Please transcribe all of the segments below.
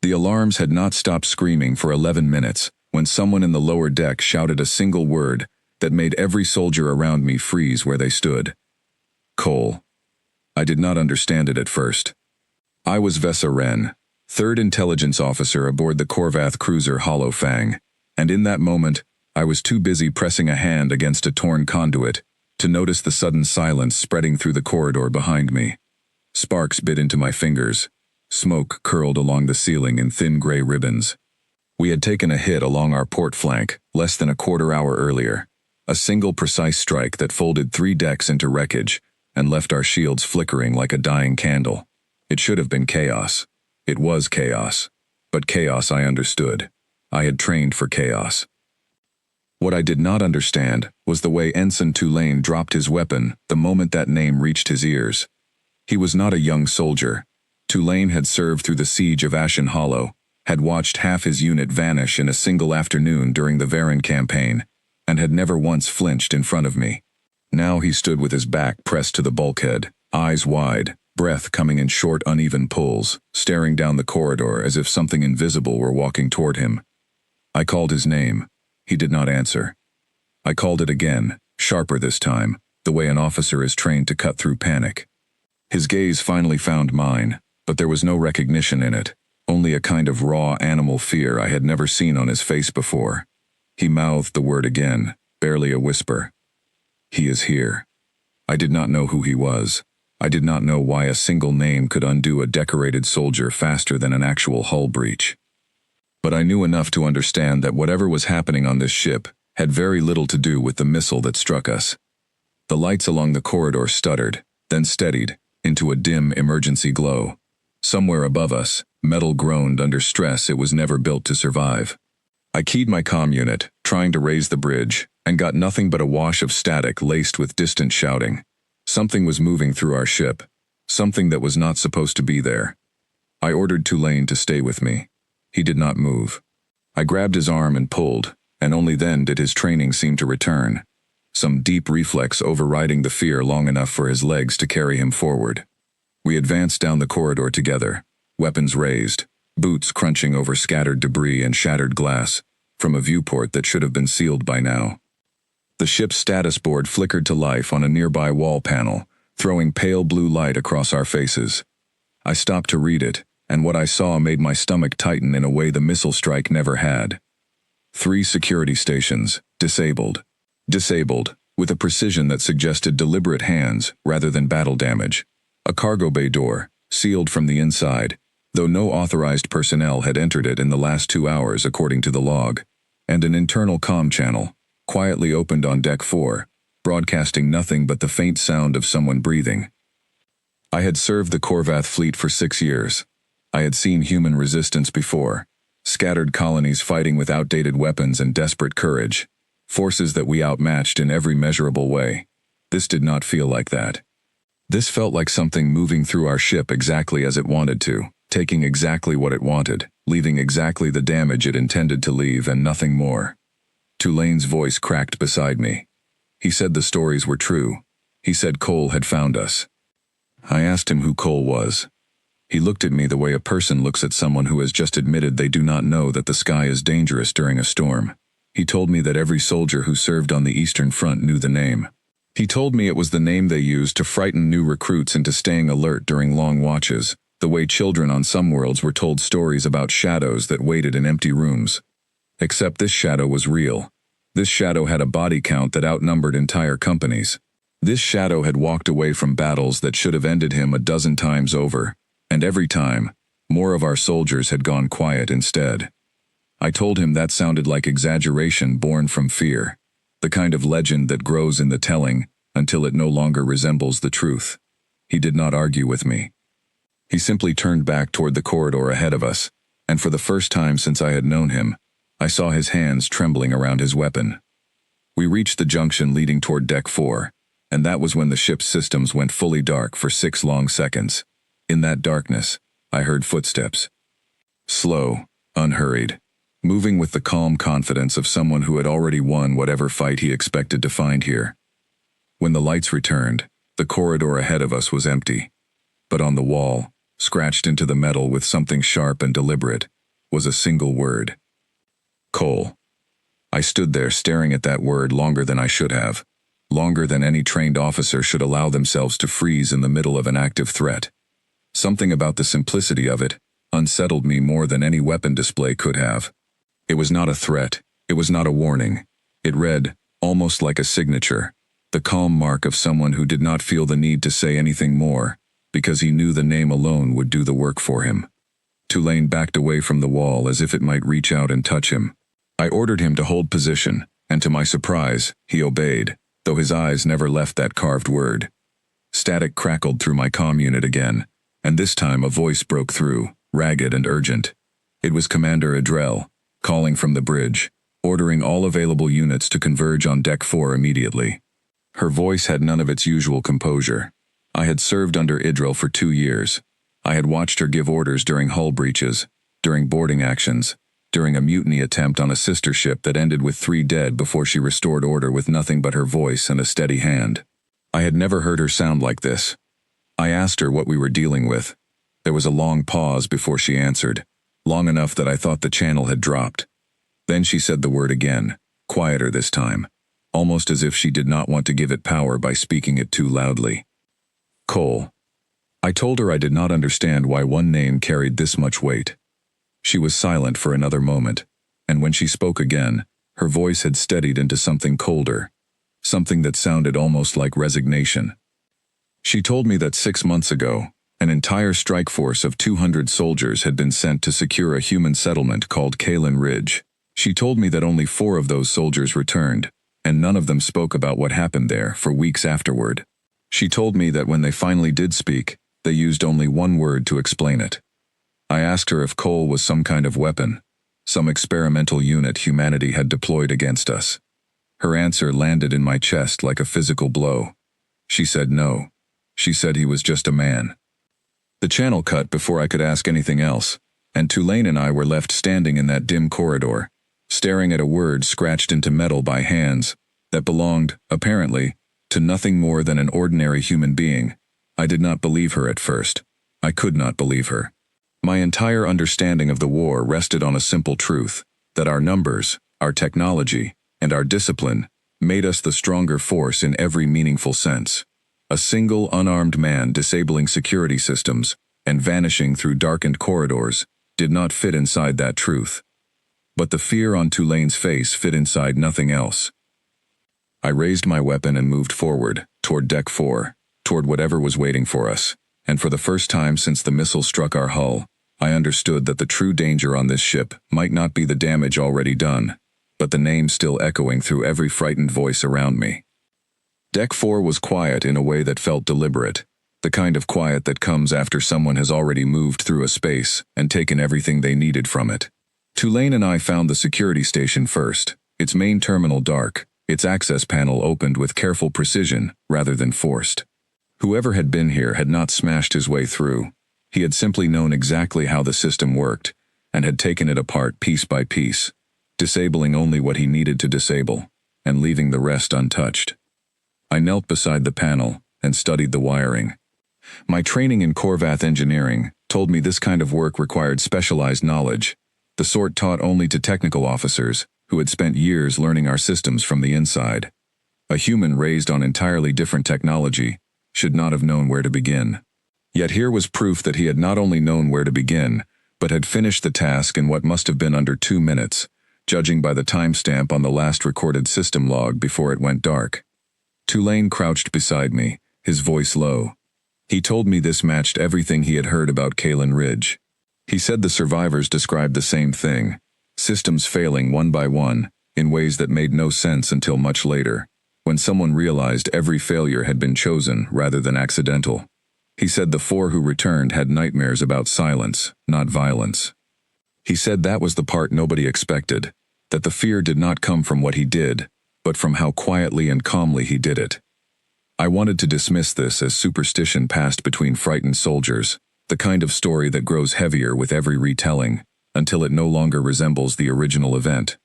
The alarms had not stopped screaming for 11 minutes when someone in the lower deck shouted a single word that made every soldier around me freeze where they stood. Cole. I did not understand it at first. I was Vesa Wren, third intelligence officer aboard the Korvath cruiser Hollow Fang, and in that moment, I was too busy pressing a hand against a torn conduit to notice the sudden silence spreading through the corridor behind me. Sparks bit into my fingers. Smoke curled along the ceiling in thin gray ribbons. We had taken a hit along our port flank less than a quarter hour earlier. A single precise strike that folded 3 decks into wreckage and left our shields flickering like a dying candle. It should have been chaos. It was chaos. But chaos I understood. I had trained for chaos. What I did not understand was the way Ensign Tulane dropped his weapon the moment that name reached his ears. He was not a young soldier. Tulane had served through the siege of Ashen Hollow, had watched half his unit vanish in a single afternoon during the Varen campaign, and had never once flinched in front of me. Now he stood with his back pressed to the bulkhead, eyes wide, breath coming in short, uneven pulls, staring down the corridor as if something invisible were walking toward him. I called his name. He did not answer. I called it again, sharper this time, the way an officer is trained to cut through panic. His gaze finally found mine, but there was no recognition in it, only a kind of raw animal fear I had never seen on his face before. He mouthed the word again, barely a whisper. He is here. I did not know who he was. I did not know why a single name could undo a decorated soldier faster than an actual hull breach. But I knew enough to understand that whatever was happening on this ship had very little to do with the missile that struck us. The lights along the corridor stuttered, then steadied, into a dim emergency glow. Somewhere above us, metal groaned under stress it was never built to survive. I keyed my comm unit, trying to raise the bridge, and got nothing but a wash of static laced with distant shouting. Something was moving through our ship, something that was not supposed to be there. I ordered Tulane to stay with me. He did not move. I grabbed his arm and pulled, and only then did his training seem to return, some deep reflex overriding the fear long enough for his legs to carry him forward. We advanced down the corridor together, weapons raised, boots crunching over scattered debris and shattered glass, from a viewport that should have been sealed by now. The ship's status board flickered to life on a nearby wall panel, throwing pale blue light across our faces. I stopped to read it, and what I saw made my stomach tighten in a way the missile strike never had. 3 security stations, disabled. Disabled, with a precision that suggested deliberate hands rather than battle damage. A cargo bay door, sealed from the inside, though no authorized personnel had entered it in the last 2 hours according to the log, and an internal comm channel, quietly opened on Deck 4, broadcasting nothing but the faint sound of someone breathing. I had served the Korvath fleet for 6 years. I had seen human resistance before, scattered colonies fighting with outdated weapons and desperate courage, forces that we outmatched in every measurable way. This did not feel like that. This felt like something moving through our ship exactly as it wanted to, taking exactly what it wanted, leaving exactly the damage it intended to leave and nothing more. Tulane's voice cracked beside me. He said the stories were true. He said Cole had found us. I asked him who Cole was. He looked at me the way a person looks at someone who has just admitted they do not know that the sky is dangerous during a storm. He told me that every soldier who served on the Eastern Front knew the name. He told me it was the name they used to frighten new recruits into staying alert during long watches, the way children on some worlds were told stories about shadows that waited in empty rooms. Except this shadow was real. This shadow had a body count that outnumbered entire companies. This shadow had walked away from battles that should have ended him a dozen times over, and every time, more of our soldiers had gone quiet instead. I told him that sounded like exaggeration born from fear, the kind of legend that grows in the telling until it no longer resembles the truth. He did not argue with me. He simply turned back toward the corridor ahead of us, and for the first time since I had known him, I saw his hands trembling around his weapon. We reached the junction leading toward Deck 4, and that was when the ship's systems went fully dark for 6 long seconds. In that darkness, I heard footsteps. Slow, unhurried, moving with the calm confidence of someone who had already won whatever fight he expected to find here. When the lights returned, the corridor ahead of us was empty. But on the wall, scratched into the metal with something sharp and deliberate, was a single word. Cole. I stood there staring at that word longer than I should have. Longer than any trained officer should allow themselves to freeze in the middle of an active threat. Something about the simplicity of it unsettled me more than any weapon display could have. It was not a threat. It was not a warning. It read, almost like a signature, the calm mark of someone who did not feel the need to say anything more, because he knew the name alone would do the work for him. Tulane backed away from the wall as if it might reach out and touch him. I ordered him to hold position, and to my surprise, he obeyed, though his eyes never left that carved word. Static crackled through my comm unit again, and this time a voice broke through, ragged and urgent. It was Commander Adrell, calling from the bridge, ordering all available units to converge on Deck 4 immediately. Her voice had none of its usual composure. I had served under Idril for 2 years. I had watched her give orders during hull breaches, during boarding actions, during a mutiny attempt on a sister ship that ended with 3 dead before she restored order with nothing but her voice and a steady hand. I had never heard her sound like this. I asked her what we were dealing with. There was a long pause before she answered, long enough that I thought the channel had dropped. Then she said the word again, quieter this time, almost as if she did not want to give it power by speaking it too loudly. Cole. I told her I did not understand why one name carried this much weight. She was silent for another moment, and when she spoke again, her voice had steadied into something colder, something that sounded almost like resignation. She told me that 6 months ago, an entire strike force of 200 soldiers had been sent to secure a human settlement called Kalen Ridge. She told me that only 4 of those soldiers returned, and none of them spoke about what happened there for weeks afterward. She told me that when they finally did speak, they used only one word to explain it. I asked her if Cole was some kind of weapon, some experimental unit humanity had deployed against us. Her answer landed in my chest like a physical blow. She said no. She said he was just a man. The channel cut before I could ask anything else, and Tulane and I were left standing in that dim corridor, staring at a word scratched into metal by hands that belonged, apparently, to nothing more than an ordinary human being. I did not believe her at first. I could not believe her. My entire understanding of the war rested on a simple truth, that our numbers, our technology, and our discipline made us the stronger force in every meaningful sense. A single unarmed man disabling security systems and vanishing through darkened corridors did not fit inside that truth. But the fear on Tulane's face fit inside nothing else. I raised my weapon and moved forward, toward Deck 4, toward whatever was waiting for us, and for the first time since the missile struck our hull, I understood that the true danger on this ship might not be the damage already done, but the name still echoing through every frightened voice around me. Deck 4 was quiet in a way that felt deliberate, the kind of quiet that comes after someone has already moved through a space and taken everything they needed from it. Tulane and I found the security station first, its main terminal dark, its access panel opened with careful precision rather than forced. Whoever had been here had not smashed his way through. He had simply known exactly how the system worked, and had taken it apart piece by piece, disabling only what he needed to disable, and leaving the rest untouched. I knelt beside the panel and studied the wiring. My training in Corvath engineering told me this kind of work required specialized knowledge, the sort taught only to technical officers who had spent years learning our systems from the inside. A human raised on entirely different technology should not have known where to begin. Yet here was proof that he had not only known where to begin, but had finished the task in what must have been under 2 minutes, judging by the timestamp on the last recorded system log before it went dark. Tulane crouched beside me, his voice low. He told me this matched everything he had heard about Kalen Ridge. He said the survivors described the same thing, systems failing one by one, in ways that made no sense until much later, when someone realized every failure had been chosen rather than accidental. He said the 4 who returned had nightmares about silence, not violence. He said that was the part nobody expected, that the fear did not come from what he did, but from how quietly and calmly he did it. I wanted to dismiss this as superstition passed between frightened soldiers, the kind of story that grows heavier with every retelling, until it no longer resembles the original event.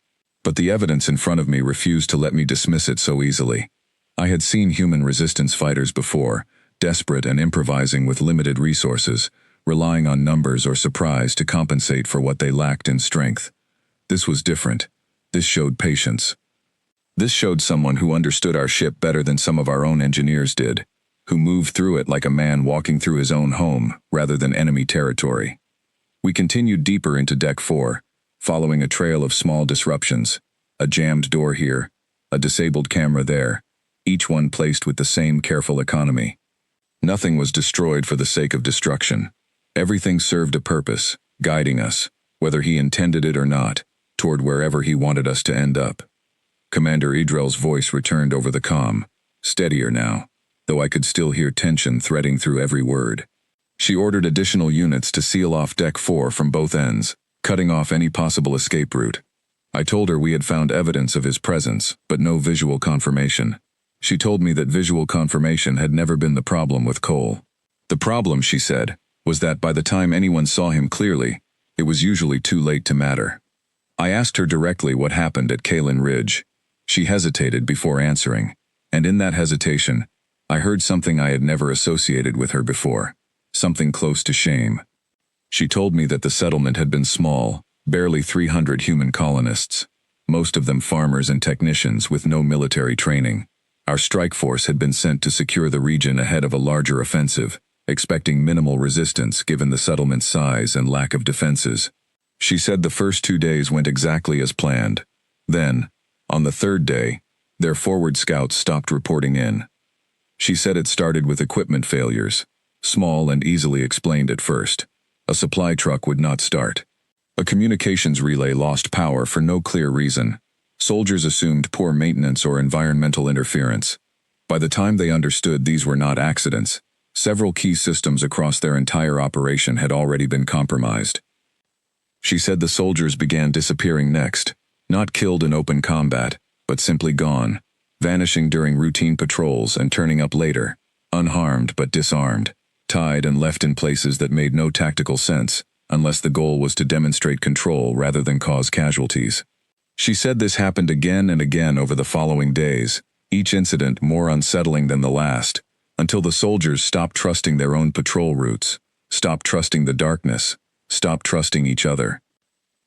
But the evidence in front of me refused to let me dismiss it so easily. I had seen human resistance fighters before, desperate and improvising with limited resources, relying on numbers or surprise to compensate for what they lacked in strength. This was different. This showed patience. This showed someone who understood our ship better than some of our own engineers did, who moved through it like a man walking through his own home rather than enemy territory. We continued deeper into Deck 4, following a trail of small disruptions, a jammed door here, a disabled camera there, each one placed with the same careful economy. Nothing was destroyed for the sake of destruction. Everything served a purpose, guiding us, whether he intended it or not, toward wherever he wanted us to end up. Commander Idrel's voice returned over the comm, steadier now, though I could still hear tension threading through every word. She ordered additional units to seal off Deck 4 from both ends, cutting off any possible escape route. I told her we had found evidence of his presence, but no visual confirmation. She told me that visual confirmation had never been the problem with Cole. The problem, she said, was that by the time anyone saw him clearly, it was usually too late to matter. I asked her directly what happened at Kalin Ridge. She hesitated before answering, and in that hesitation, I heard something I had never associated with her before, something close to shame. She told me that the settlement had been small, barely 300 human colonists, most of them farmers and technicians with no military training. Our strike force had been sent to secure the region ahead of a larger offensive, expecting minimal resistance given the settlement's size and lack of defenses. She said the first 2 days went exactly as planned. Then, on the third day, their forward scouts stopped reporting in. She said it started with equipment failures, small and easily explained at first. A supply truck would not start. A communications relay lost power for no clear reason. Soldiers assumed poor maintenance or environmental interference. By the time they understood these were not accidents, several key systems across their entire operation had already been compromised. She said the soldiers began disappearing next, not killed in open combat, but simply gone, vanishing during routine patrols and turning up later, unharmed but disarmed, tied and left in places that made no tactical sense, unless the goal was to demonstrate control rather than cause casualties. She said this happened again and again over the following days, each incident more unsettling than the last, until the soldiers stopped trusting their own patrol routes, stopped trusting the darkness, stopped trusting each other.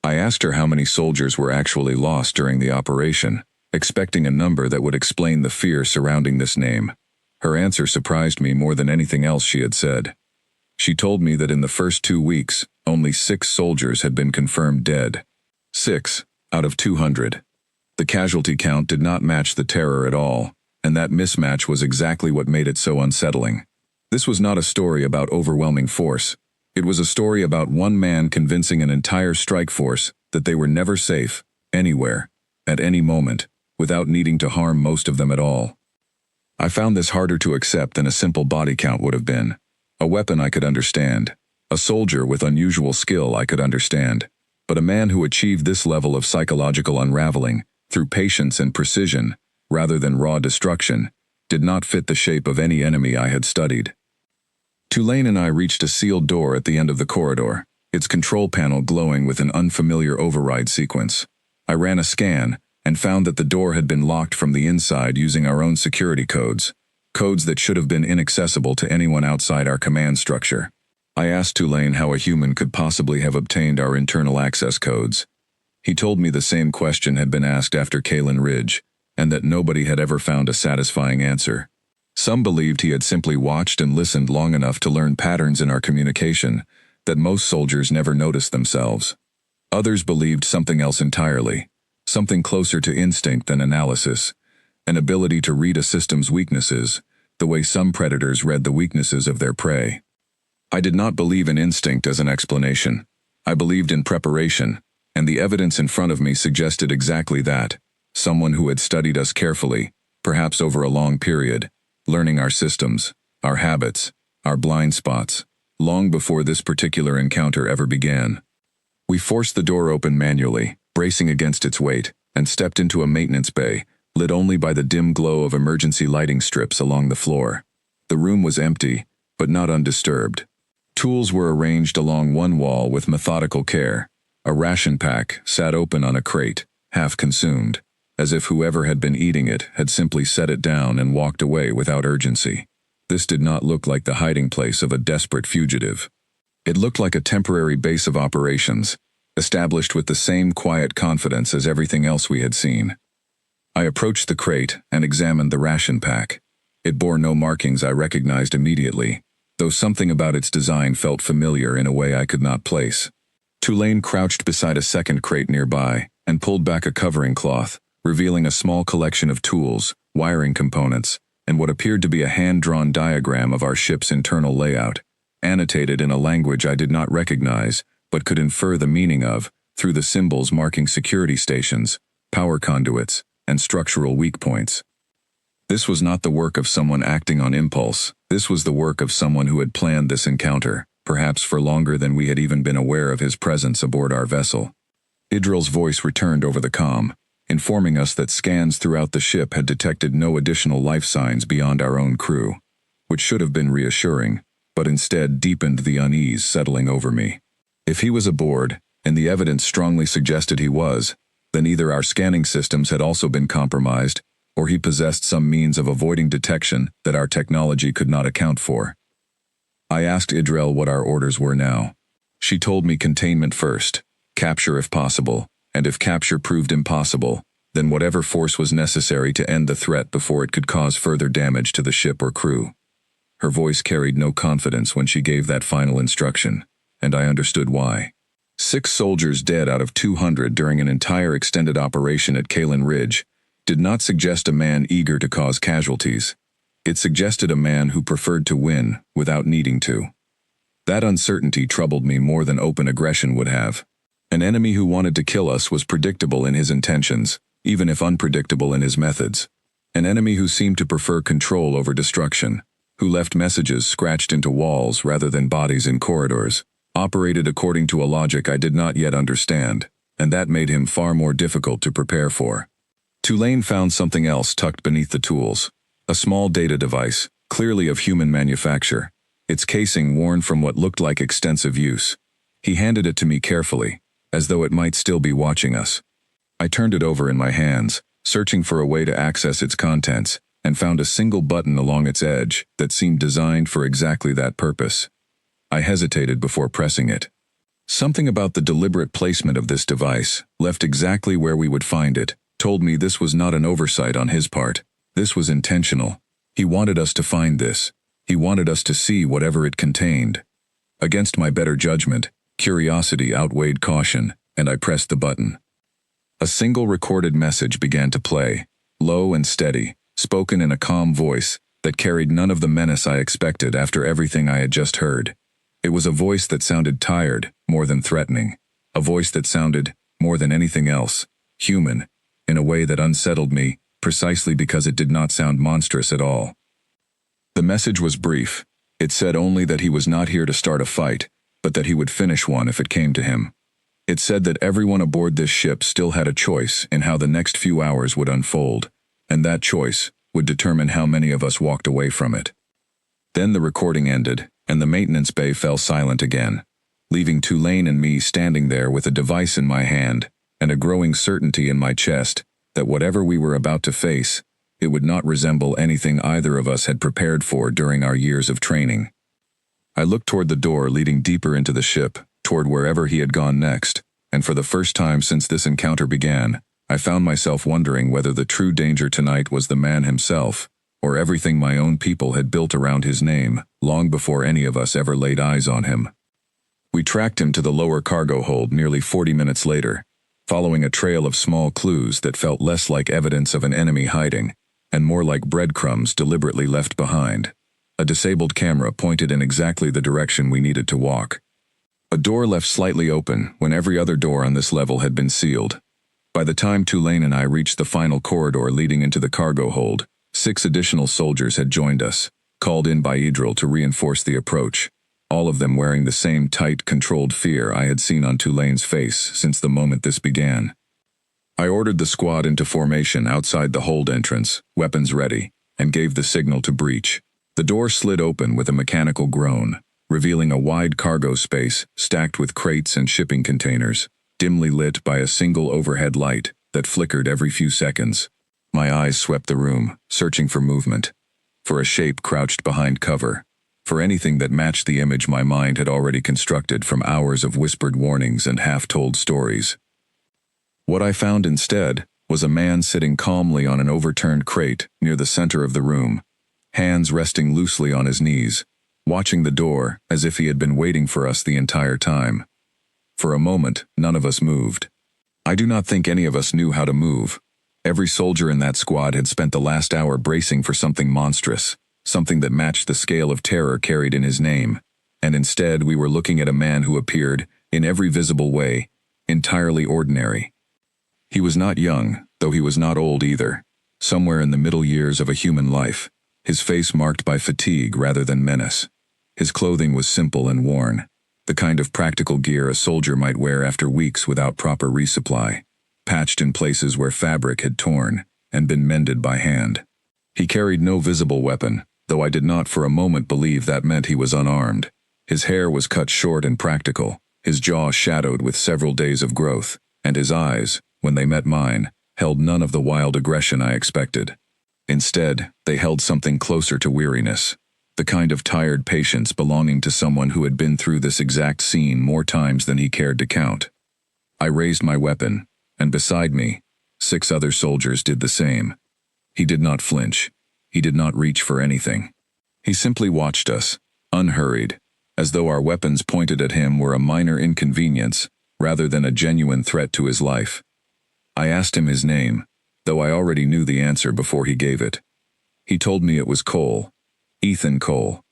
I asked her how many soldiers were actually lost during the operation, expecting a number that would explain the fear surrounding this name. Her answer surprised me more than anything else she had said. She told me that in the first 2 weeks, only 6 soldiers had been confirmed dead. 6 out of 200. The casualty count did not match the terror at all, and that mismatch was exactly what made it so unsettling. This was not a story about overwhelming force. It was a story about one man convincing an entire strike force that they were never safe, anywhere, at any moment, without needing to harm most of them at all. I found this harder to accept than a simple body count would have been. A weapon I could understand. A soldier with unusual skill I could understand. But a man who achieved this level of psychological unraveling, through patience and precision, rather than raw destruction, did not fit the shape of any enemy I had studied. Tulane and I reached a sealed door at the end of the corridor, its control panel glowing with an unfamiliar override sequence. I ran a scan, and found that the door had been locked from the inside using our own security codes, codes that should have been inaccessible to anyone outside our command structure. I asked Tulane how a human could possibly have obtained our internal access codes. He told me the same question had been asked after Kalin Ridge, and that nobody had ever found a satisfying answer. Some believed he had simply watched and listened long enough to learn patterns in our communication that most soldiers never noticed themselves. Others believed something else entirely, something closer to instinct than analysis, an ability to read a system's weaknesses, the way some predators read the weaknesses of their prey. I did not believe in instinct as an explanation. I believed in preparation, and the evidence in front of me suggested exactly that. Someone who had studied us carefully, perhaps over a long period, learning our systems, our habits, our blind spots, long before this particular encounter ever began. We forced the door open manually, bracing against its weight, and stepped into a maintenance bay, lit only by the dim glow of emergency lighting strips along the floor. The room was empty, but not undisturbed. Tools were arranged along one wall with methodical care. A ration pack sat open on a crate, half consumed, as if whoever had been eating it had simply set it down and walked away without urgency. This did not look like the hiding place of a desperate fugitive. It looked like a temporary base of operations, established with the same quiet confidence as everything else we had seen. I approached the crate and examined the ration pack. It bore no markings I recognized immediately, though something about its design felt familiar in a way I could not place. Tulane crouched beside a second crate nearby and pulled back a covering cloth, revealing a small collection of tools, wiring components, and what appeared to be a hand-drawn diagram of our ship's internal layout, annotated in a language I did not recognize but could infer the meaning of through the symbols marking security stations, power conduits, and structural weak points. This was not the work of someone acting on impulse. This was the work of someone who had planned this encounter, perhaps for longer than we had even been aware of his presence aboard our vessel. Idril's voice returned over the comm, informing us that scans throughout the ship had detected no additional life signs beyond our own crew, which should have been reassuring, but instead deepened the unease settling over me. If he was aboard, and the evidence strongly suggested he was, then either our scanning systems had also been compromised, or he possessed some means of avoiding detection that our technology could not account for. I asked Idril what our orders were now. She told me containment first, capture if possible, and if capture proved impossible, then whatever force was necessary to end the threat before it could cause further damage to the ship or crew. Her voice carried no confidence when she gave that final instruction, and I understood why. 6 soldiers dead out of 200 during an entire extended operation at Kalen Ridge did not suggest a man eager to cause casualties. It suggested a man who preferred to win without needing to. That uncertainty troubled me more than open aggression would have. An enemy who wanted to kill us was predictable in his intentions, even if unpredictable in his methods. An enemy who seemed to prefer control over destruction, who left messages scratched into walls rather than bodies in corridors, operated according to a logic I did not yet understand, and that made him far more difficult to prepare for. Tulane found something else tucked beneath the tools, a small data device, clearly of human manufacture, its casing worn from what looked like extensive use. He handed it to me carefully, as though it might still be watching us. I turned it over in my hands, searching for a way to access its contents, and found a single button along its edge that seemed designed for exactly that purpose. I hesitated before pressing it. Something about the deliberate placement of this device, left exactly where we would find it, told me this was not an oversight on his part. This was intentional. He wanted us to find this. He wanted us to see whatever it contained. Against my better judgment, curiosity outweighed caution, and I pressed the button. A single recorded message began to play, low and steady, spoken in a calm voice that carried none of the menace I expected after everything I had just heard. It was a voice that sounded tired, more than threatening. A voice that sounded, more than anything else, human, in a way that unsettled me, precisely because it did not sound monstrous at all. The message was brief. It said only that he was not here to start a fight, but that he would finish one if it came to him. It said that everyone aboard this ship still had a choice in how the next few hours would unfold, and that choice would determine how many of us walked away from it. Then the recording ended, and the maintenance bay fell silent again, leaving Tulane and me standing there with a device in my hand and a growing certainty in my chest that whatever we were about to face, it would not resemble anything either of us had prepared for during our years of training. I looked toward the door leading deeper into the ship, toward wherever he had gone next, and for the first time since this encounter began, I found myself wondering whether the true danger tonight was the man himself, or everything my own people had built around his name, long before any of us ever laid eyes on him. We tracked him to the lower cargo hold nearly 40 minutes later, following a trail of small clues that felt less like evidence of an enemy hiding, and more like breadcrumbs deliberately left behind. A disabled camera pointed in exactly the direction we needed to walk. A door left slightly open when every other door on this level had been sealed. By the time Tulane and I reached the final corridor leading into the cargo hold, 6 additional soldiers had joined us, called in by Idril to reinforce the approach, all of them wearing the same tight, controlled fear I had seen on Tulane's face since the moment this began. I ordered the squad into formation outside the hold entrance, weapons ready, and gave the signal to breach. The door slid open with a mechanical groan, revealing a wide cargo space stacked with crates and shipping containers, dimly lit by a single overhead light that flickered every few seconds. My eyes swept the room, searching for movement, for a shape crouched behind cover, for anything that matched the image my mind had already constructed from hours of whispered warnings and half-told stories. What I found instead was a man sitting calmly on an overturned crate near the center of the room, hands resting loosely on his knees, watching the door as if he had been waiting for us the entire time. For a moment, none of us moved. I do not think any of us knew how to move. Every soldier in that squad had spent the last hour bracing for something monstrous, something that matched the scale of terror carried in his name, and instead we were looking at a man who appeared, in every visible way, entirely ordinary. He was not young, though he was not old either, somewhere in the middle years of a human life, his face marked by fatigue rather than menace. His clothing was simple and worn, the kind of practical gear a soldier might wear after weeks without proper resupply, patched in places where fabric had torn and been mended by hand. He carried no visible weapon, though I did not for a moment believe that meant he was unarmed. His hair was cut short and practical, his jaw shadowed with several days of growth, and his eyes, when they met mine, held none of the wild aggression I expected. Instead, they held something closer to weariness, the kind of tired patience belonging to someone who had been through this exact scene more times than he cared to count. I raised my weapon, and beside me, 6 other soldiers did the same. He did not flinch. He did not reach for anything. He simply watched us, unhurried, as though our weapons pointed at him were a minor inconvenience rather than a genuine threat to his life. I asked him his name, though I already knew the answer before he gave it. He told me it was Cole. Ethan Cole.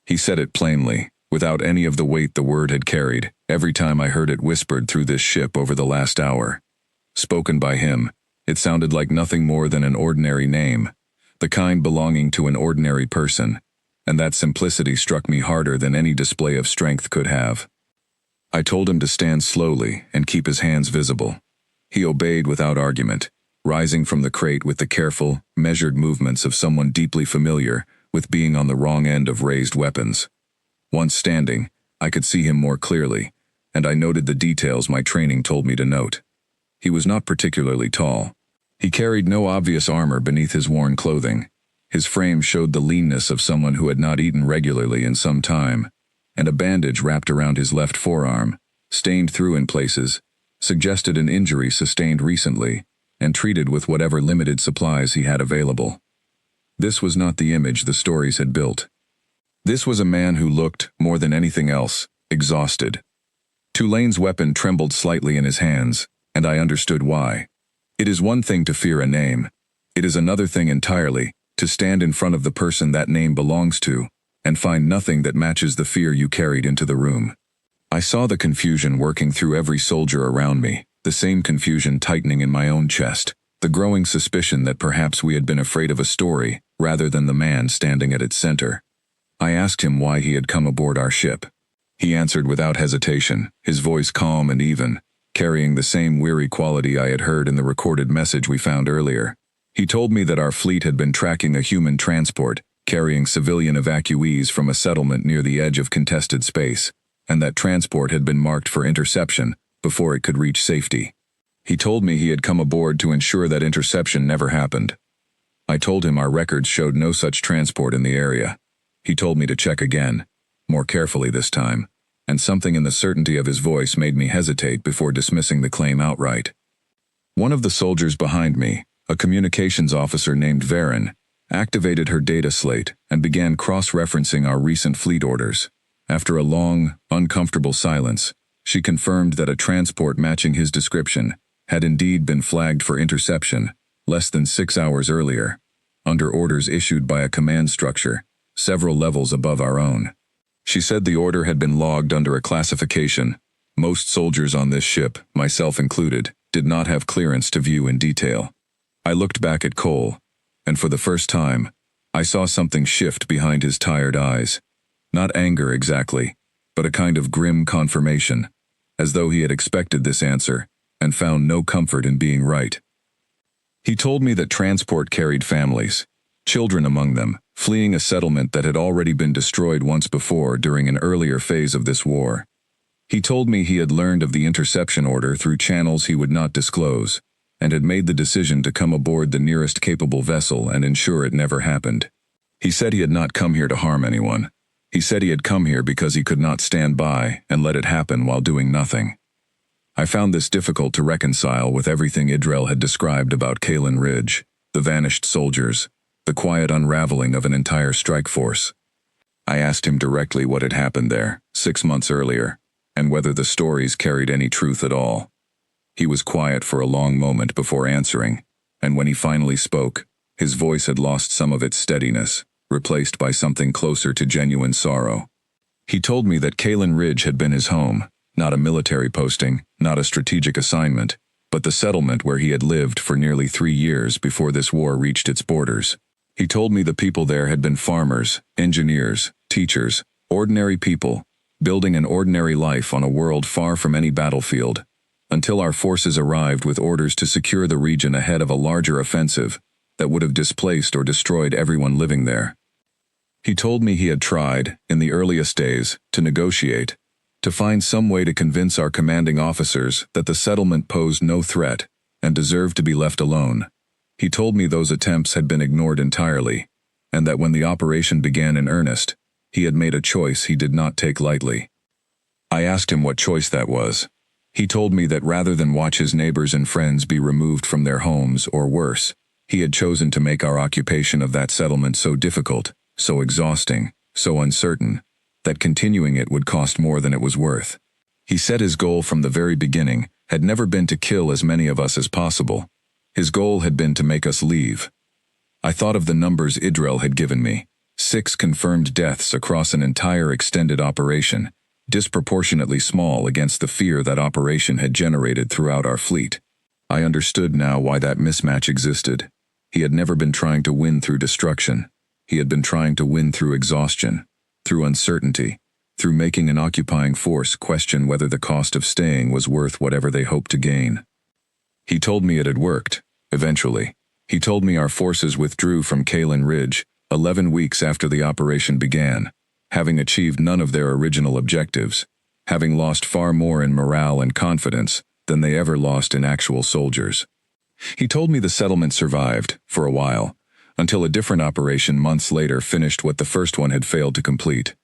He said it plainly, without any of the weight the word had carried, every time I heard it whispered through this ship over the last hour. Spoken by him, it sounded like nothing more than an ordinary name, the kind belonging to an ordinary person, and that simplicity struck me harder than any display of strength could have. I told him to stand slowly and keep his hands visible. He obeyed without argument, rising from the crate with the careful, measured movements of someone deeply familiar with being on the wrong end of raised weapons. Once standing, I could see him more clearly, and I noted the details my training told me to note. He was not particularly tall. He carried no obvious armor beneath his worn clothing. His frame showed the leanness of someone who had not eaten regularly in some time, and a bandage wrapped around his left forearm, stained through in places, suggested an injury sustained recently and treated with whatever limited supplies he had available. This was not the image the stories had built. This was a man who looked, more than anything else, exhausted. Tulane's weapon trembled slightly in his hands, and I understood why. It is one thing to fear a name. It is another thing entirely to stand in front of the person that name belongs to and find nothing that matches the fear you carried into the room. I saw the confusion working through every soldier around me, the same confusion tightening in my own chest, the growing suspicion that perhaps we had been afraid of a story rather than the man standing at its center. I asked him why he had come aboard our ship. He answered without hesitation, his voice calm and even, carrying the same weary quality I had heard in the recorded message we found earlier. He told me that our fleet had been tracking a human transport, carrying civilian evacuees from a settlement near the edge of contested space, and that transport had been marked for interception before it could reach safety. He told me he had come aboard to ensure that interception never happened. I told him our records showed no such transport in the area. He told me to check again, more carefully this time, and something in the certainty of his voice made me hesitate before dismissing the claim outright. One of the soldiers behind me, a communications officer named Varen, activated her data slate and began cross-referencing our recent fleet orders. After a long, uncomfortable silence, she confirmed that a transport matching his description had indeed been flagged for interception less than 6 hours earlier, under orders issued by a command structure several levels above our own. She said the order had been logged under a classification most soldiers on this ship, myself included, did not have clearance to view in detail. I looked back at Cole, and for the first time, I saw something shift behind his tired eyes. Not anger exactly, but a kind of grim confirmation, as though he had expected this answer and found no comfort in being right. He told me that transport carried families, children among them, fleeing a settlement that had already been destroyed once before during an earlier phase of this war. He told me he had learned of the interception order through channels he would not disclose, and had made the decision to come aboard the nearest capable vessel and ensure it never happened. He said he had not come here to harm anyone. He said he had come here because he could not stand by and let it happen while doing nothing. I found this difficult to reconcile with everything Idrel had described about Kalen Ridge, the vanished soldiers, the quiet unraveling of an entire strike force. I asked him directly what had happened there, 6 months earlier, and whether the stories carried any truth at all. He was quiet for a long moment before answering, and when he finally spoke, his voice had lost some of its steadiness, replaced by something closer to genuine sorrow. He told me that Kalen Ridge had been his home, not a military posting, not a strategic assignment, but the settlement where he had lived for nearly 3 years before this war reached its borders. He told me the people there had been farmers, engineers, teachers, ordinary people, building an ordinary life on a world far from any battlefield, until our forces arrived with orders to secure the region ahead of a larger offensive that would have displaced or destroyed everyone living there. He told me he had tried, in the earliest days, to negotiate, to find some way to convince our commanding officers that the settlement posed no threat and deserved to be left alone. He told me those attempts had been ignored entirely, and that when the operation began in earnest, he had made a choice he did not take lightly. I asked him what choice that was. He told me that rather than watch his neighbors and friends be removed from their homes, or worse, he had chosen to make our occupation of that settlement so difficult, so exhausting, so uncertain, that continuing it would cost more than it was worth. He said his goal from the very beginning had never been to kill as many of us as possible. His goal had been to make us leave. I thought of the numbers Idrel had given me, 6 confirmed deaths across an entire extended operation, disproportionately small against the fear that operation had generated throughout our fleet. I understood now why that mismatch existed. He had never been trying to win through destruction. He had been trying to win through exhaustion, through uncertainty, through making an occupying force question whether the cost of staying was worth whatever they hoped to gain. He told me it had worked, eventually. He told me our forces withdrew from Kalen Ridge 11 weeks after the operation began, having achieved none of their original objectives, having lost far more in morale and confidence than they ever lost in actual soldiers. He told me the settlement survived, for a while, until a different operation months later finished what the first one had failed to complete,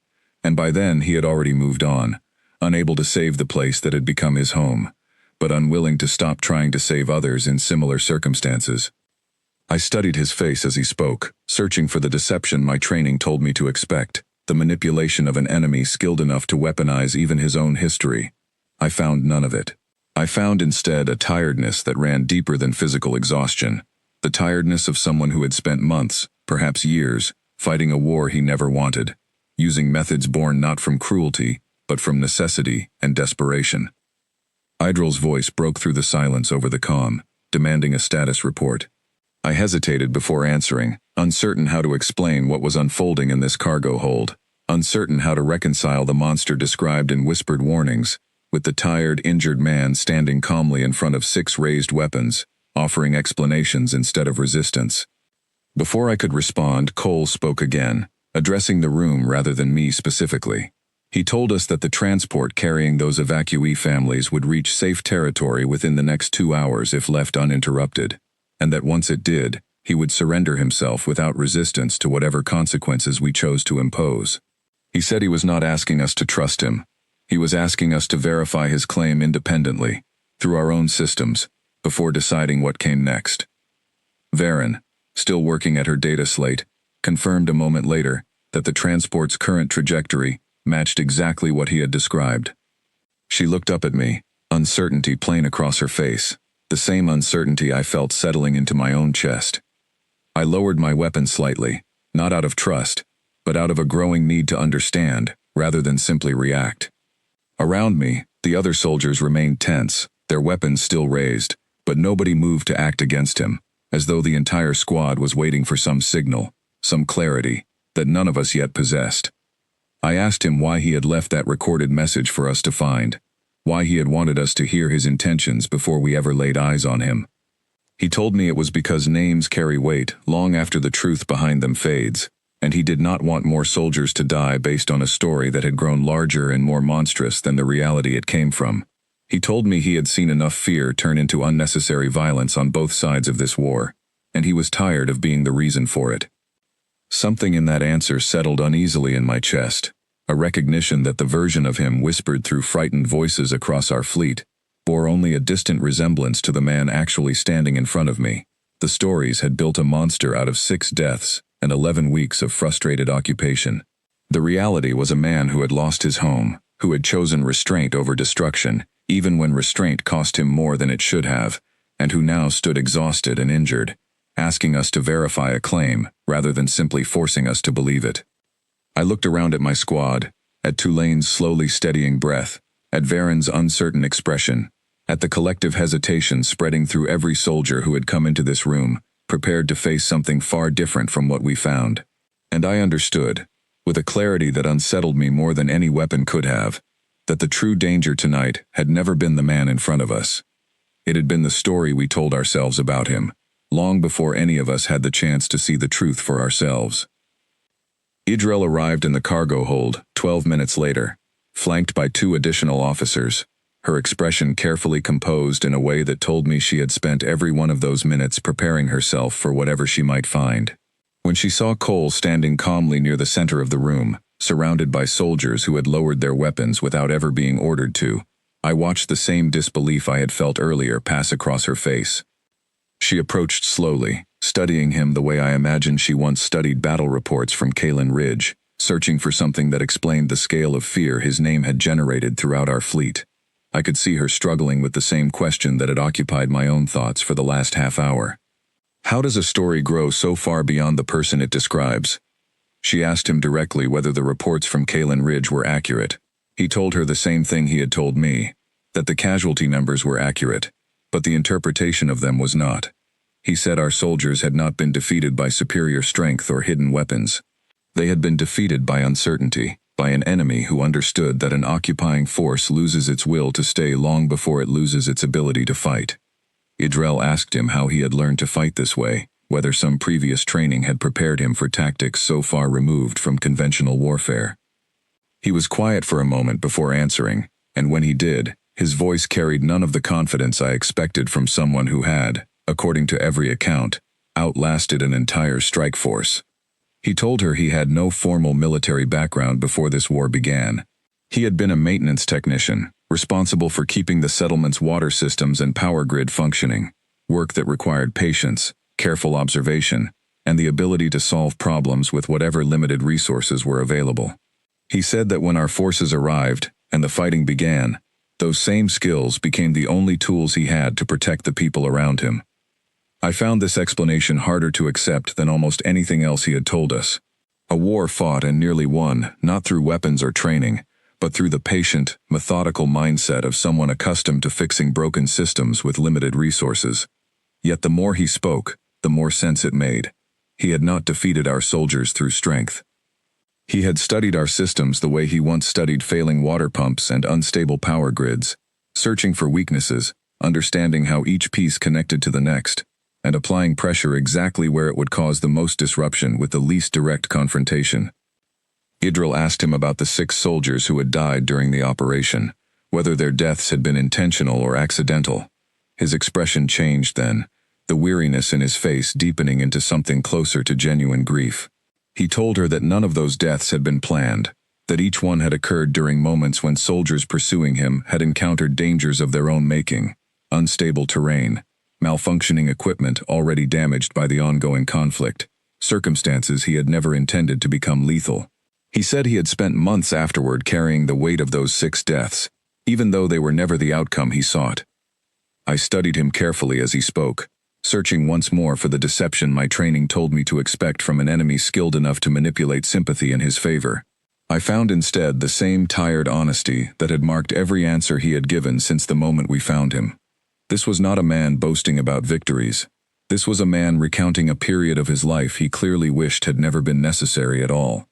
and by then he had already moved on, unable to save the place that had become his home, but unwilling to stop trying to save others in similar circumstances. I studied his face as he spoke, searching for the deception my training told me to expect, the manipulation of an enemy skilled enough to weaponize even his own history. I found none of it. I found instead a tiredness that ran deeper than physical exhaustion, the tiredness of someone who had spent months, perhaps years, fighting a war he never wanted, using methods born not from cruelty, but from necessity and desperation. Idrel's voice broke through the silence over the comm, demanding a status report. I hesitated before answering, uncertain how to explain what was unfolding in this cargo hold, uncertain how to reconcile the monster described in whispered warnings, with the tired, injured man standing calmly in front of 6 raised weapons, offering explanations instead of resistance. Before I could respond, Cole spoke again, addressing the room rather than me specifically. He told us that the transport carrying those evacuee families would reach safe territory within the next 2 hours if left uninterrupted, and that once it did, he would surrender himself without resistance to whatever consequences we chose to impose. He said he was not asking us to trust him. He was asking us to verify his claim independently, through our own systems, before deciding what came next. Varen, still working at her data slate, confirmed a moment later that the transport's current trajectory matched exactly what he had described. She looked up at me, uncertainty plain across her face, the same uncertainty I felt settling into my own chest. I lowered my weapon slightly, not out of trust, but out of a growing need to understand, rather than simply react. Around me, the other soldiers remained tense, their weapons still raised, but nobody moved to act against him, as though the entire squad was waiting for some signal, some clarity, that none of us yet possessed. I asked him why he had left that recorded message for us to find, why he had wanted us to hear his intentions before we ever laid eyes on him. He told me it was because names carry weight long after the truth behind them fades, and he did not want more soldiers to die based on a story that had grown larger and more monstrous than the reality it came from. He told me he had seen enough fear turn into unnecessary violence on both sides of this war, and he was tired of being the reason for it. Something in that answer settled uneasily in my chest, a recognition that the version of him whispered through frightened voices across our fleet bore only a distant resemblance to the man actually standing in front of me. The stories had built a monster out of 6 deaths and 11 weeks of frustrated occupation. The reality was a man who had lost his home, who had chosen restraint over destruction, even when restraint cost him more than it should have, and who now stood exhausted and injured, asking us to verify a claim rather than simply forcing us to believe it. I looked around at my squad, at Tulane's slowly steadying breath, at Varen's uncertain expression, at the collective hesitation spreading through every soldier who had come into this room, prepared to face something far different from what we found. And I understood, with a clarity that unsettled me more than any weapon could have, that the true danger tonight had never been the man in front of us. It had been the story we told ourselves about him, long before any of us had the chance to see the truth for ourselves. Idrel arrived in the cargo hold 12 minutes later, flanked by 2 additional officers, her expression carefully composed in a way that told me she had spent every one of those minutes preparing herself for whatever she might find. When she saw Cole standing calmly near the center of the room, surrounded by soldiers who had lowered their weapons without ever being ordered to, I watched the same disbelief I had felt earlier pass across her face. She approached slowly, studying him the way I imagined she once studied battle reports from Kalen Ridge, searching for something that explained the scale of fear his name had generated throughout our fleet. I could see her struggling with the same question that had occupied my own thoughts for the last half hour. How does a story grow so far beyond the person it describes? She asked him directly whether the reports from Kalen Ridge were accurate. He told her the same thing he had told me, that the casualty numbers were accurate, but the interpretation of them was not. He said our soldiers had not been defeated by superior strength or hidden weapons. They had been defeated by uncertainty, by an enemy who understood that an occupying force loses its will to stay long before it loses its ability to fight. Idrel asked him how he had learned to fight this way, whether some previous training had prepared him for tactics so far removed from conventional warfare. He was quiet for a moment before answering, and when he did, his voice carried none of the confidence I expected from someone who had, according to every account, outlasted an entire strike force. He told her he had no formal military background before this war began. He had been a maintenance technician, responsible for keeping the settlement's water systems and power grid functioning, work that required patience, careful observation, and the ability to solve problems with whatever limited resources were available. He said that when our forces arrived, and the fighting began, those same skills became the only tools he had to protect the people around him. I found this explanation harder to accept than almost anything else he had told us. A war fought and nearly won, not through weapons or training, but through the patient, methodical mindset of someone accustomed to fixing broken systems with limited resources. Yet the more he spoke, the more sense it made. He had not defeated our soldiers through strength. He had studied our systems the way he once studied failing water pumps and unstable power grids, searching for weaknesses, understanding how each piece connected to the next, and applying pressure exactly where it would cause the most disruption with the least direct confrontation. Idril asked him about the 6 soldiers who had died during the operation, whether their deaths had been intentional or accidental. His expression changed then, the weariness in his face deepening into something closer to genuine grief. He told her that none of those deaths had been planned, that each one had occurred during moments when soldiers pursuing him had encountered dangers of their own making, unstable terrain, malfunctioning equipment already damaged by the ongoing conflict, circumstances he had never intended to become lethal. He said he had spent months afterward carrying the weight of those 6 deaths, even though they were never the outcome he sought. I studied him carefully as he spoke, searching once more for the deception my training told me to expect from an enemy skilled enough to manipulate sympathy in his favor. I found instead the same tired honesty that had marked every answer he had given since the moment we found him. This was not a man boasting about victories. This was a man recounting a period of his life he clearly wished had never been necessary at all.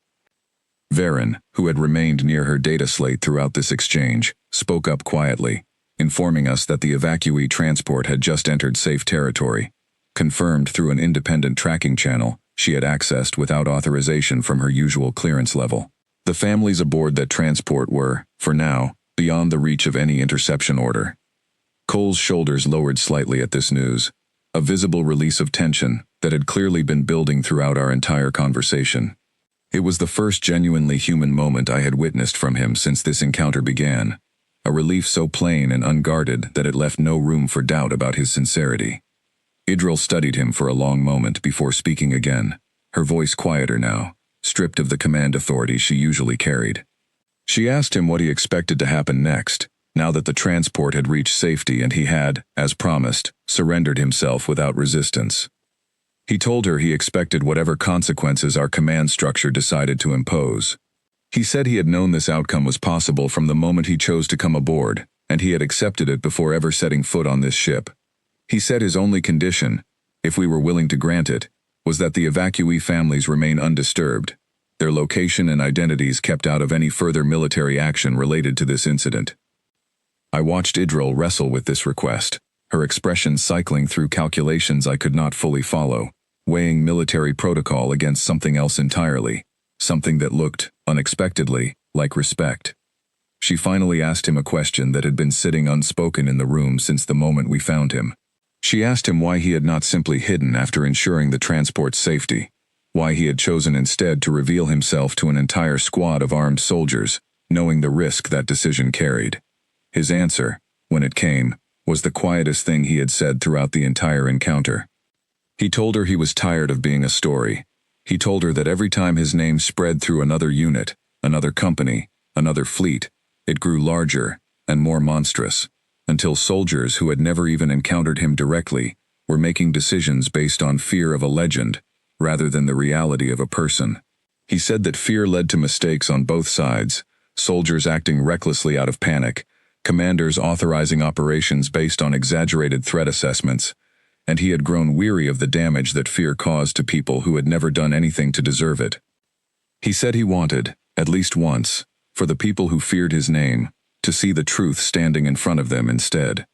Varen, who had remained near her data slate throughout this exchange, spoke up quietly, informing us that the evacuee transport had just entered safe territory, confirmed through an independent tracking channel she had accessed without authorization from her usual clearance level. The families aboard that transport were, for now, beyond the reach of any interception order. Cole's shoulders lowered slightly at this news. a visible release of tension that had clearly been building throughout our entire conversation. It was the first genuinely human moment I had witnessed from him since this encounter began, a relief so plain and unguarded that it left no room for doubt about his sincerity. Idril studied him for a long moment before speaking again, her voice quieter now, stripped of the command authority she usually carried. She asked him what he expected to happen next, now that the transport had reached safety and he had, as promised, surrendered himself without resistance. He told her he expected whatever consequences our command structure decided to impose. He said he had known this outcome was possible from the moment he chose to come aboard, and he had accepted it before ever setting foot on this ship. He said his only condition, if we were willing to grant it, was that the evacuee families remain undisturbed, their location and identities kept out of any further military action related to this incident. I watched Idril wrestle with this request, her expression cycling through calculations I could not fully follow, weighing military protocol against something else entirely, something that looked, unexpectedly, like respect. She finally asked him a question that had been sitting unspoken in the room since the moment we found him. She asked him why he had not simply hidden after ensuring the transport's safety, why he had chosen instead to reveal himself to an entire squad of armed soldiers, knowing the risk that decision carried. His answer, when it came, was the quietest thing he had said throughout the entire encounter. He told her he was tired of being a story. He told her that every time his name spread through another unit, another company, another fleet, it grew larger and more monstrous, until soldiers who had never even encountered him directly were making decisions based on fear of a legend rather than the reality of a person. He said that fear led to mistakes on both sides, soldiers acting recklessly out of panic, commanders authorizing operations based on exaggerated threat assessments, and he had grown weary of the damage that fear caused to people who had never done anything to deserve it. He said he wanted, at least once, for the people who feared his name, to see the truth standing in front of them instead.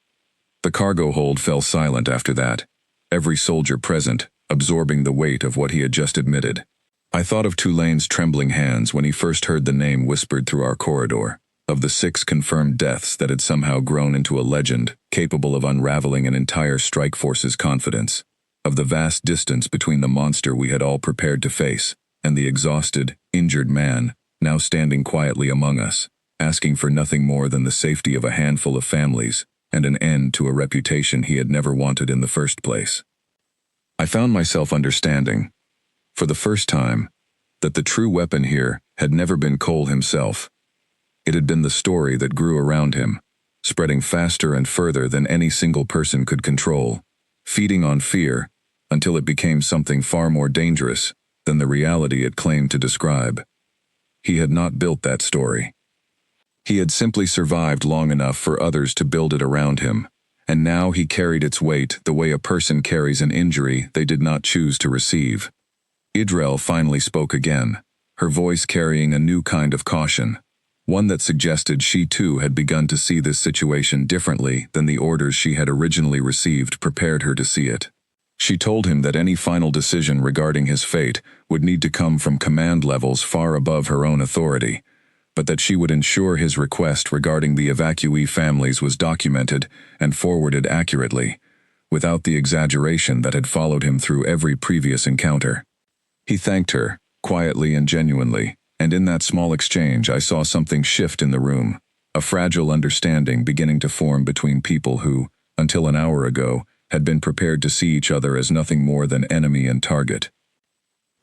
The cargo hold fell silent after that, every soldier present absorbing the weight of what he had just admitted. I thought of Tulane's trembling hands when he first heard the name whispered through our corridor, of the 6 confirmed deaths that had somehow grown into a legend capable of unraveling an entire strike force's confidence, of the vast distance between the monster we had all prepared to face and the exhausted, injured man now standing quietly among us, asking for nothing more than the safety of a handful of families and an end to a reputation he had never wanted in the first place. I found myself understanding, for the first time, that the true weapon here had never been Cole himself. It had been the story that grew around him, spreading faster and further than any single person could control, feeding on fear until it became something far more dangerous than the reality it claimed to describe. He had not built that story. He had simply survived long enough for others to build it around him, and now he carried its weight the way a person carries an injury they did not choose to receive. Idril finally spoke again, her voice carrying a new kind of caution, one that suggested she too had begun to see this situation differently than the orders she had originally received prepared her to see it. She told him that any final decision regarding his fate would need to come from command levels far above her own authority, but that she would ensure his request regarding the evacuee families was documented and forwarded accurately, without the exaggeration that had followed him through every previous encounter. He thanked her, quietly and genuinely, and in that small exchange I saw something shift in the room, a fragile understanding beginning to form between people who, until an hour ago, had been prepared to see each other as nothing more than enemy and target.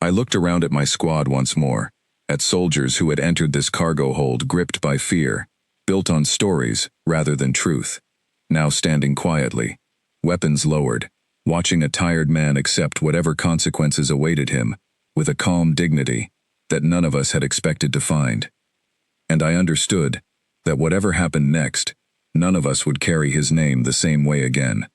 I looked around at my squad once more, at soldiers who had entered this cargo hold gripped by fear, built on stories rather than truth, now standing quietly, weapons lowered, watching a tired man accept whatever consequences awaited him, with a calm dignity that none of us had expected to find. And I understood that whatever happened next, none of us would carry his name the same way again.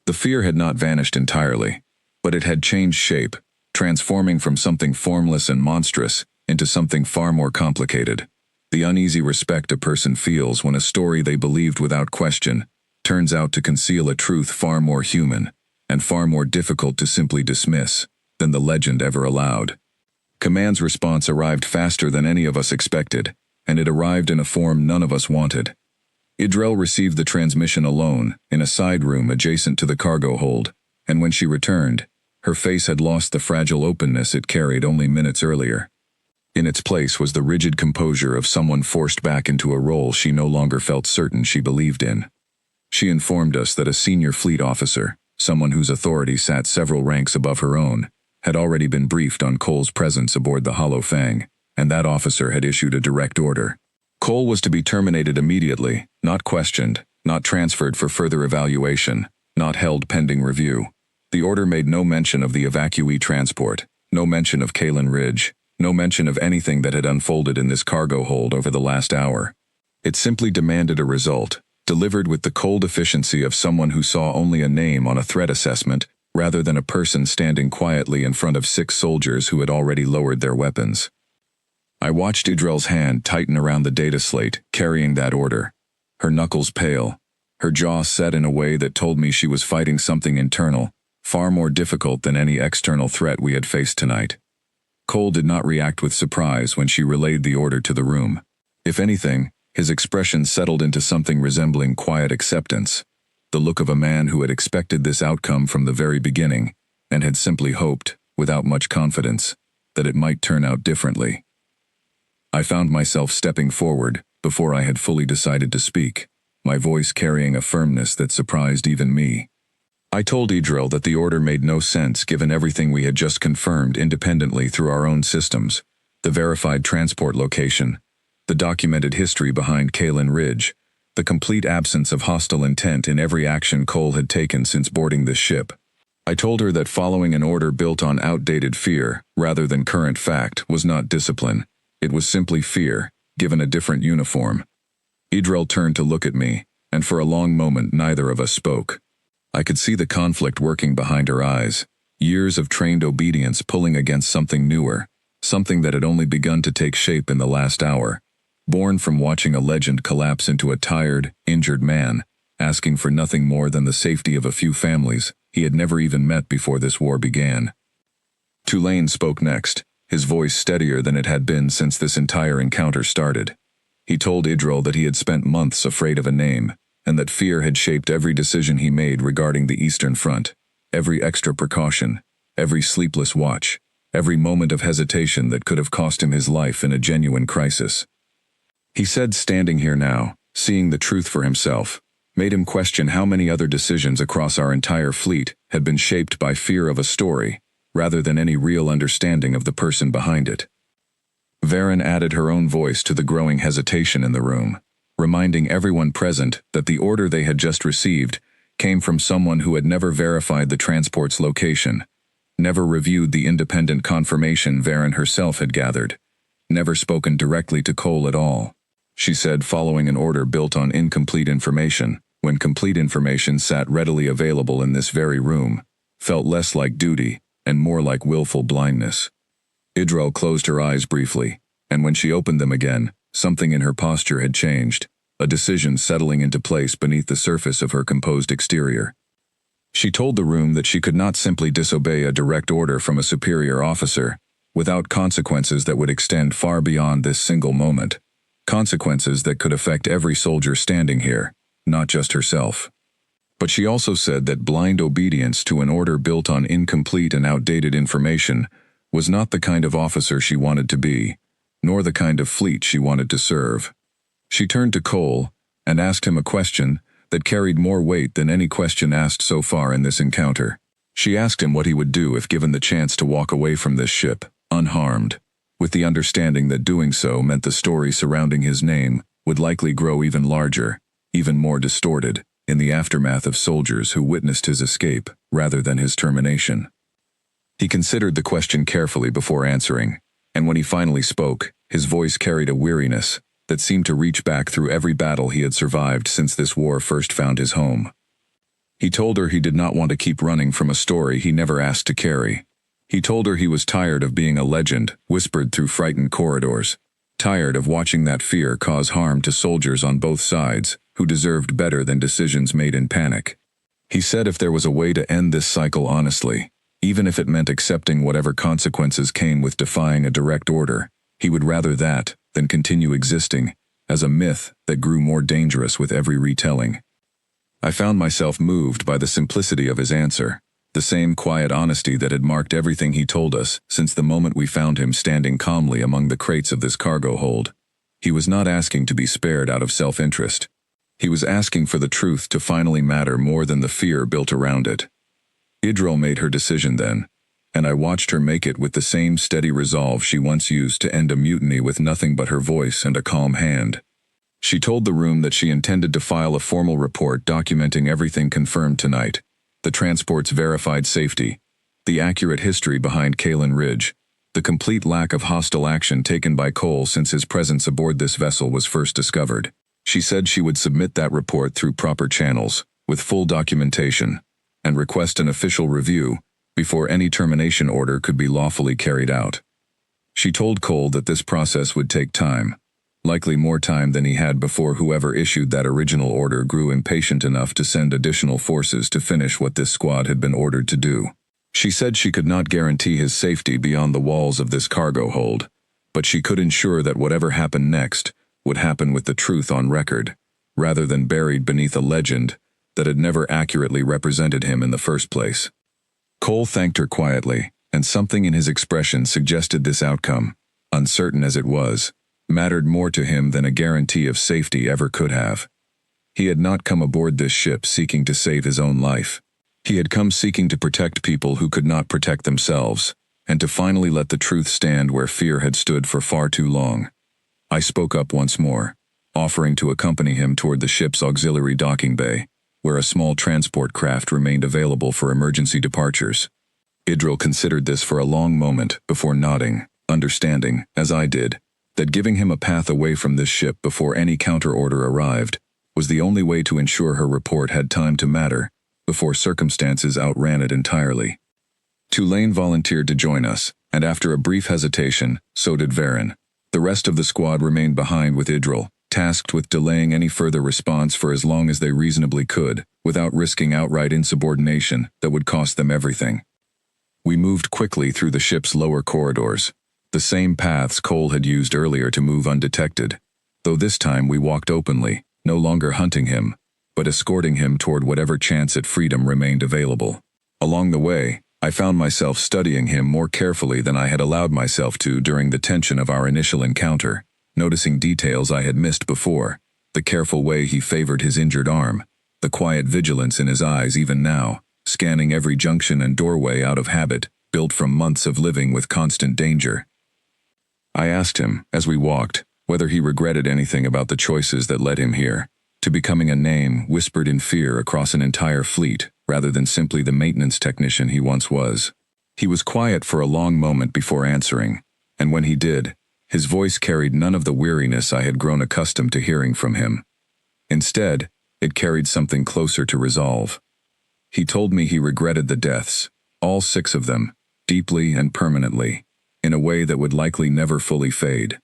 The fear had not vanished entirely, but it had changed shape, transforming from something formless and monstrous into something far more complicated. The uneasy respect a person feels when a story they believed without question turns out to conceal a truth far more human and far more difficult to simply dismiss than the legend ever allowed. Command's response arrived faster than any of us expected, and it arrived in a form none of us wanted. Idril received the transmission alone, in a side room adjacent to the cargo hold, and when she returned, her face had lost the fragile openness it carried only minutes earlier. In its place was the rigid composure of someone forced back into a role she no longer felt certain she believed in. She informed us that a senior fleet officer, someone whose authority sat several ranks above her own, had already been briefed on Cole's presence aboard the Hollow Fang, and that officer had issued a direct order. Cole was to be terminated immediately, not questioned, not transferred for further evaluation, not held pending review. The order made no mention of the evacuee transport, no mention of Kalen Ridge, no mention of anything that had unfolded in this cargo hold over the last hour. It simply demanded a result, delivered with the cold efficiency of someone who saw only a name on a threat assessment, rather than a person standing quietly in front of 6 soldiers who had already lowered their weapons. I watched Idrel's hand tighten around the data slate, carrying that order. Her knuckles pale, her jaw set in a way that told me she was fighting something internal, far more difficult than any external threat we had faced tonight. Cole did not react with surprise when she relayed the order to the room. If anything, his expression settled into something resembling quiet acceptance, the look of a man who had expected this outcome from the very beginning, and had simply hoped, without much confidence, that it might turn out differently. I found myself stepping forward before I had fully decided to speak, my voice carrying a firmness that surprised even me. I told Idril that the order made no sense given everything we had just confirmed independently through our own systems, the verified transport location, the documented history behind Kalen Ridge, the complete absence of hostile intent in every action Cole had taken since boarding this ship. I told her that following an order built on outdated fear, rather than current fact, was not discipline. It was simply fear, given a different uniform. Idril turned to look at me, and for a long moment neither of us spoke. I could see the conflict working behind her eyes, years of trained obedience pulling against something newer, something that had only begun to take shape in the last hour, born from watching a legend collapse into a tired, injured man, asking for nothing more than the safety of a few families he had never even met before this war began. Tulane spoke next, his voice steadier than it had been since this entire encounter started. He told Idril that he had spent months afraid of a name, and that fear had shaped every decision he made regarding the Eastern Front, every extra precaution, every sleepless watch, every moment of hesitation that could have cost him his life in a genuine crisis. He said standing here now, seeing the truth for himself, made him question how many other decisions across our entire fleet had been shaped by fear of a story, rather than any real understanding of the person behind it. Varen added her own voice to the growing hesitation in the room, reminding everyone present that the order they had just received came from someone who had never verified the transport's location, never reviewed the independent confirmation Varen herself had gathered, never spoken directly to Cole at all. She said following an order built on incomplete information, when complete information sat readily available in this very room, felt less like duty and more like willful blindness. Idril closed her eyes briefly, and when she opened them again, something in her posture had changed, a decision settling into place beneath the surface of her composed exterior. She told the room that she could not simply disobey a direct order from a superior officer, without consequences that would extend far beyond this single moment, consequences that could affect every soldier standing here, not just herself. But she also said that blind obedience to an order built on incomplete and outdated information was not the kind of officer she wanted to be, nor the kind of fleet she wanted to serve. She turned to Cole and asked him a question that carried more weight than any question asked so far in this encounter. She asked him what he would do if given the chance to walk away from this ship, unharmed, with the understanding that doing so meant the story surrounding his name would likely grow even larger, even more distorted, in the aftermath of soldiers who witnessed his escape rather than his termination. He considered the question carefully before answering, and when he finally spoke, his voice carried a weariness that seemed to reach back through every battle he had survived since this war first found his home. He told her he did not want to keep running from a story he never asked to carry. He told her he was tired of being a legend whispered through frightened corridors, tired of watching that fear cause harm to soldiers on both sides who deserved better than decisions made in panic. He said if there was a way to end this cycle honestly, even if it meant accepting whatever consequences came with defying a direct order, he would rather that than continue existing as a myth that grew more dangerous with every retelling. I found myself moved by the simplicity of his answer, The same quiet honesty that had marked everything he told us since the moment we found him standing calmly among the crates of this cargo hold. He was not asking to be spared out of self-interest. He was asking for the truth to finally matter more than the fear built around it. Idril made her decision then, and I watched her make it with the same steady resolve she once used to end a mutiny with nothing but her voice and a calm hand. She told the room that she intended to file a formal report documenting everything confirmed tonight, the transport's verified safety, the accurate history behind Kalen Ridge, the complete lack of hostile action taken by Cole since his presence aboard this vessel was first discovered. She said she would submit that report through proper channels, with full documentation, and request an official review before any termination order could be lawfully carried out. She told Cole that this process would take time, likely more time than he had before whoever issued that original order grew impatient enough to send additional forces to finish what this squad had been ordered to do. She said she could not guarantee his safety beyond the walls of this cargo hold, but she could ensure that whatever happened next would happen with the truth on record, rather than buried beneath a legend that had never accurately represented him in the first place. Cole thanked her quietly, and something in his expression suggested this outcome, uncertain as it was, mattered more to him than a guarantee of safety ever could have. He had not come aboard this ship seeking to save his own life. He had come seeking to protect people who could not protect themselves, and to finally let the truth stand where fear had stood for far too long. I spoke up once more, offering to accompany him toward the ship's auxiliary docking bay, where a small transport craft remained available for emergency departures. Idril considered this for a long moment before nodding, understanding, as I did, that giving him a path away from this ship before any counter-order arrived was the only way to ensure her report had time to matter before circumstances outran it entirely. Tulane volunteered to join us, and after a brief hesitation, so did Varen. The rest of the squad remained behind with Idril, tasked with delaying any further response for as long as they reasonably could, without risking outright insubordination that would cost them everything. We moved quickly through the ship's lower corridors, the same paths Cole had used earlier to move undetected, though this time we walked openly, no longer hunting him, but escorting him toward whatever chance at freedom remained available. Along the way, I found myself studying him more carefully than I had allowed myself to during the tension of our initial encounter, noticing details I had missed before, the careful way he favored his injured arm, the quiet vigilance in his eyes even now, scanning every junction and doorway out of habit, built from months of living with constant danger. I asked him, as we walked, whether he regretted anything about the choices that led him here, to becoming a name whispered in fear across an entire fleet, rather than simply the maintenance technician he once was. He was quiet for a long moment before answering, and when he did, his voice carried none of the weariness I had grown accustomed to hearing from him. Instead, it carried something closer to resolve. He told me he regretted the deaths, all 6 of them, deeply and permanently, in a way that would likely never fully fade.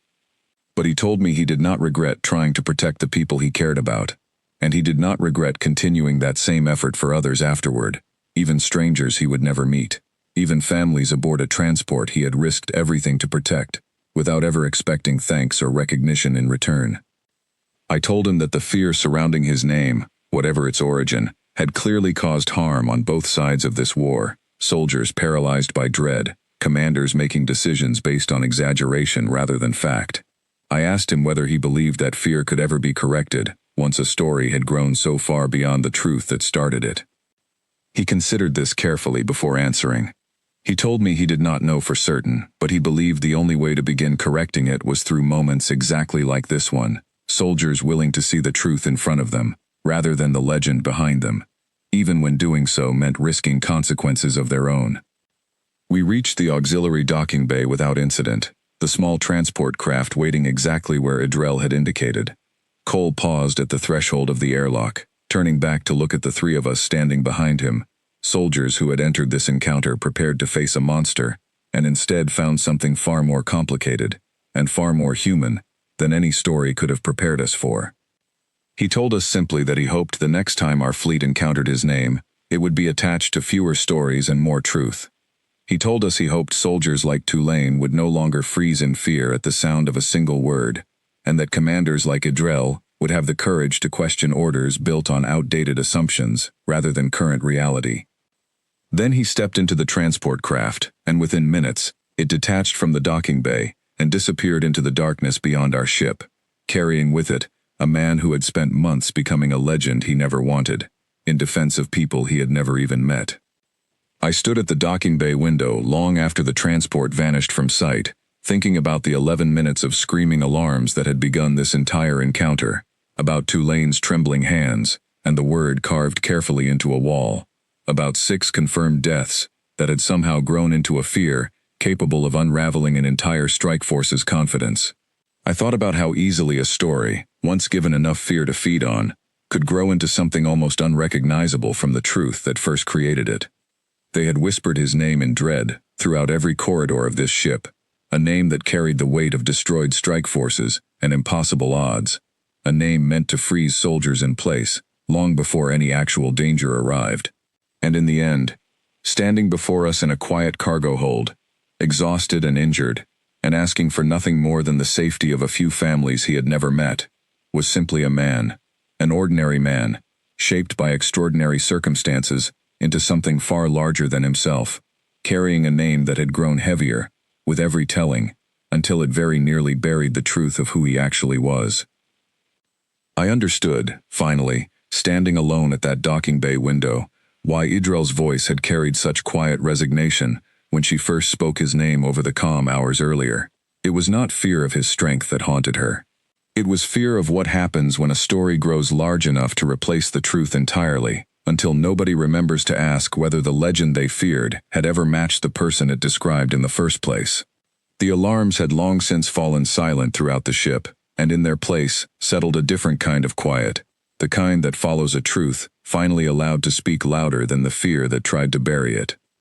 But he told me he did not regret trying to protect the people he cared about, and he did not regret continuing that same effort for others afterward, even strangers he would never meet, even families aboard a transport he had risked everything to protect, without ever expecting thanks or recognition in return. I told him that the fear surrounding his name, whatever its origin, had clearly caused harm on both sides of this war, soldiers paralyzed by dread, commanders making decisions based on exaggeration rather than fact. I asked him whether he believed that fear could ever be corrected, once a story had grown so far beyond the truth that started it. He considered this carefully before answering. He told me he did not know for certain, but he believed the only way to begin correcting it was through moments exactly like this one, soldiers willing to see the truth in front of them, rather than the legend behind them, even when doing so meant risking consequences of their own. We reached the auxiliary docking bay without incident, the small transport craft waiting exactly where Idril had indicated. Cole paused at the threshold of the airlock, turning back to look at the 3 of us standing behind him, soldiers who had entered this encounter prepared to face a monster, and instead found something far more complicated, and far more human, than any story could have prepared us for. He told us simply that he hoped the next time our fleet encountered his name, it would be attached to fewer stories and more truth. He told us he hoped soldiers like Tulane would no longer freeze in fear at the sound of a single word, and that commanders like Idril would have the courage to question orders built on outdated assumptions rather than current reality. Then he stepped into the transport craft, and within minutes, it detached from the docking bay and disappeared into the darkness beyond our ship, carrying with it a man who had spent months becoming a legend he never wanted, in defense of people he had never even met. I stood at the docking bay window long after the transport vanished from sight, thinking about the 11 minutes of screaming alarms that had begun this entire encounter, about Tulane's trembling hands, and the word carved carefully into a wall, about 6 confirmed deaths that had somehow grown into a fear capable of unraveling an entire strike force's confidence. I thought about how easily a story, once given enough fear to feed on, could grow into something almost unrecognizable from the truth that first created it. They had whispered his name in dread throughout every corridor of this ship, a name that carried the weight of destroyed strike forces and impossible odds, a name meant to freeze soldiers in place long before any actual danger arrived. And in the end, standing before us in a quiet cargo hold, exhausted and injured, and asking for nothing more than the safety of a few families he had never met, was simply a man, an ordinary man, shaped by extraordinary circumstances into something far larger than himself, carrying a name that had grown heavier with every telling, until it very nearly buried the truth of who he actually was. I understood, finally, standing alone at that docking bay window, why Idrel's voice had carried such quiet resignation when she first spoke his name over the comm hours earlier. It was not fear of his strength that haunted her. It was fear of what happens when a story grows large enough to replace the truth entirely, until nobody remembers to ask whether the legend they feared had ever matched the person it described in the first place. The alarms had long since fallen silent throughout the ship, and in their place settled a different kind of quiet, the kind that follows a truth finally allowed to speak louder than the fear that tried to bury it.